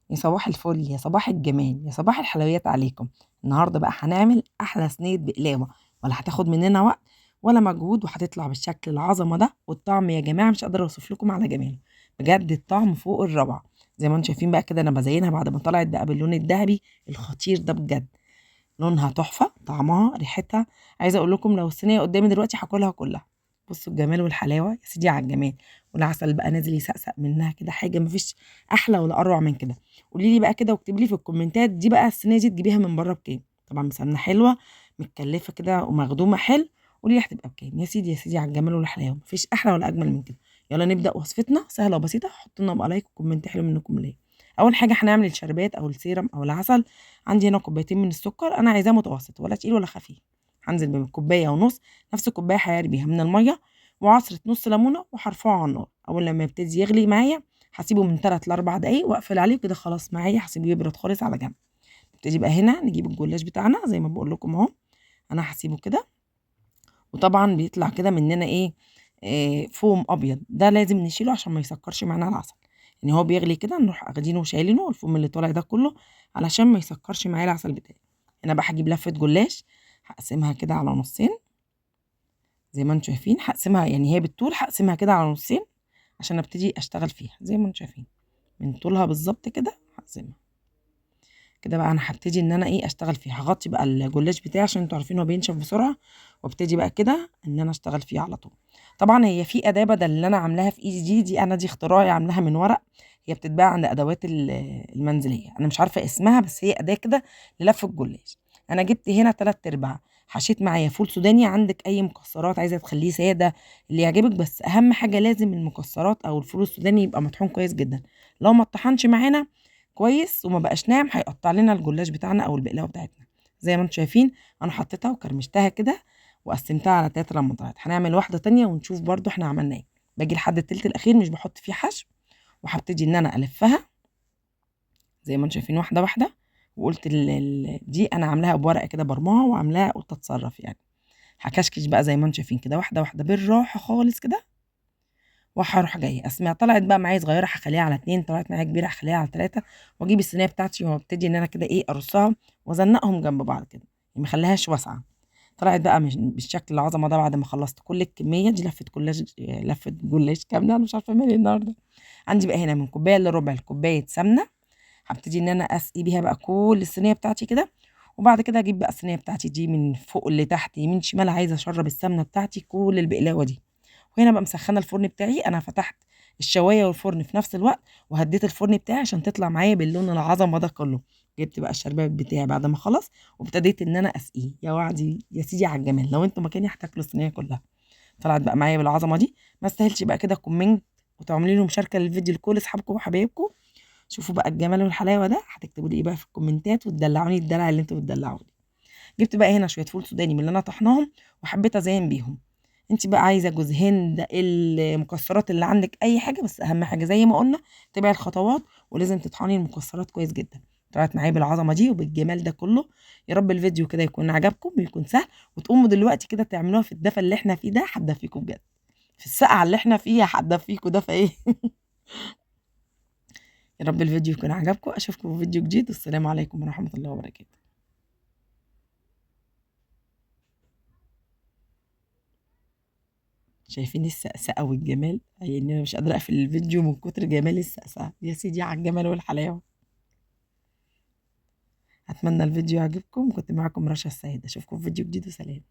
يا صباح الفل، يا صباح الجمال، يا صباح الحلويات عليكم. النهارده بقى هنعمل احلى صينيه بقلاوه، ولا هتاخد مننا وقت ولا مجهود، وهتطلع بالشكل العظمه ده. والطعم يا جماعه مش قادره اوصف لكم على جماله. بجد الطعم فوق الروعه. زي ما انتم شايفين بقى كده، انا بزينها بعد ما طلعت بقى باللون الذهبي الخطير ده. بجد لونها تحفه، طعمها، ريحتها. عايزه اقول لكم لو الصينيه قدامي دلوقتي هاكلها كلها. بصوا الجمال والحلاوه يا سيدي على الجمال. والعسل بقى نازل يسقسق منها كده، حاجه مفيش احلى ولا اروع من كده. قولي لي بقى كده واكتبي لي في الكومنتات، دي بقى الصينيه دي تجيبيها من بره بكام؟ طبعا بسمنه حلوه، متكلفه كده ومخدومه حلو. قولي لي هتبقى بكام؟ يا سيدي يا سيدي على الجمال والحلاوه، مفيش احلى ولا اجمل من كده. يلا نبدا وصفتنا سهله وبسيطه. حطوا لنا بقى لايك وكومنت حلو منكم ليا. اول حاجه هنعمل الشربات او السيرم او العسل. عندي هنا كوبايتين من السكر، انا عايزاه متوسط، ولا تقيل ولا خفيف. هنزل بكوبايه ونص، نفس الكوبايه هيعري بيها من الميه، وعصره نص ليمونه، وهرفعه على النار. اول لما يبتدي يغلي معايا هسيبه من 3 ل 4 دقايق واقفل عليه كده. خلاص معايا، هسيبه يبرد خالص على جنب. نبتدي بقى هنا نجيب الجلاش بتاعنا زي ما بقول لكم اهو. انا هسيبه كده، وطبعا بيطلع كده مننا ايه؟ فوم ابيض، ده لازم نشيله عشان ما يسكرش معانا العسل. يعني هو بيغلي كده نروح اخدينه وشايلينه الفوم اللي طالع ده كله، علشان ما يسكرش معايا العسل بتاعي. هنا بقى هجيب لفه جلاش، هقسمها كده على نصين. زي ما انتم شايفين هقسمها، يعني هي بالطول هقسمها كده على نصين عشان ابتدي اشتغل فيها. زي ما انتم شايفين من طولها بالظبط كده هقسمها كده. بقى انا هبتدي ان انا ايه اشتغل فيه. هغطي بقى الجلاش بتاعي عشان انتوا عارفين هو بينشف بسرعه، وابتدي بقى كده ان انا اشتغل فيه على طول. طبعا هي في اداه بدل اللي انا عاملاها في ايدي دي انا دي اختراعي عاملاها من ورق. هي بتتباع عند ادوات المنزليه، انا مش عارفه اسمها، بس هي اداه كده للف الجلاش. انا جبت هنا 3/4، حشيت معايا فول سوداني. عندك اي مكسرات عايزه تخليه ساده اللي يعجبك، بس اهم حاجه لازم المكسرات او الفول السوداني يبقى مطحون كويس جدا. لو ما اتطحنش معانا كويس وما بقاش ناعم هيقطع لنا الجلاش بتاعنا او البقلاوه بتاعتنا. زي ما انتم شايفين انا حطيتها وكرمشتها كده، وقسمتها على 3 لما طلعت. هنعمل واحده تانية ونشوف برضو احنا عملنا ايه. باجي لحد التلت الاخير مش بحط فيه حشو، وهبتدي ان انا الفها زي ما انتم شايفين واحده واحده. وقلت دي انا عاملاها بورقه كده برموها، وعاملاها قلت اتصرف يعني. هكشكش بقى زي ما انتم شايفين كده واحده واحده بالراحه خالص كده. وهاروح جاية اسمع طلعت بقى معايا صغيرة هخليها على 2، طلعت معايا كبيرة هخليها على 3. واجيب الصينية بتاعتي وابتدي ان انا كده ايه ارصها وازنقهم جنب بعض كده، ما اخليهاش واسعة. طلعت بقى مش بالشكل العظمة ده. بعد ما خلصت كل الكمية دي لفة كلاش، لفة جلاش كاملة، انا مش عارفة مالي النهاردة. عندي بقى هنا من كوباية الا ربع الكوباية سمنة. هبتدي ان انا اسقي بيها بقى كل الصينية بتاعتي كده. وبعد كده اجيب بقى الصينية بتاعتي دي من فوق لتحت يمين شمال، عايزة اشرب السمنة بتاعتي كل البقلاوة دي. وهنا بقى مسخنه الفرن بتاعي. انا فتحت الشوايه والفرن في نفس الوقت، وهديت الفرن بتاعي عشان تطلع معايا باللون العظمه ده كله. جبت بقى الشربات بتاعي بعد ما خلص، وابتديت ان انا اسقيه. يا وعدي يا سيدي على الجمال، لو انتوا مكاني هتاكلوا الصينيه كلها. طلعت بقى معايا بالعظمه دي. ما استاهلش بقى كده كومنت وتعملوا له مشاركه للفيديو لكل اصحابكم وحبايبكم. شوفوا بقى الجمال والحلاوه ده، هتكتبوا لي ايه بقى في الكومنتات وتدلعوني الدلع اللي انتوا بتدلعوني. جبت بقى هنا شويه فول سوداني من اللي انا طحناهم، وحبيت ازين بيهم. انت بقى عايزه جوز هند، المكسرات اللي عندك اي حاجه، بس اهم حاجه زي ما قلنا تبعي الخطوات، ولازم تطحني المكسرات كويس جدا. طلعت معايا بالعظمه دي وبالجمال ده كله. يا رب الفيديو كده يكون عجبكم ويكون سهل، وتقوموا دلوقتي كده تعملوها في الدفا اللي احنا فيه ده. هتدفيكوا بجد، في السقعه اللي احنا فيها هتدفيكوا دفا ايه. يا رب الفيديو يكون عجبكم. اشوفكم في فيديو جديد، والسلام عليكم ورحمه الله وبركاته. شايفين السقسقة والجمال؟ يعني انا مش قادرة اقفل الفيديو من كتر جمال السقسقة. يا سيدي على الجمال والحلاوة. اتمنى الفيديو يعجبكم. كنت معاكم رشا السيد، اشوفكم في فيديو جديد وسلام.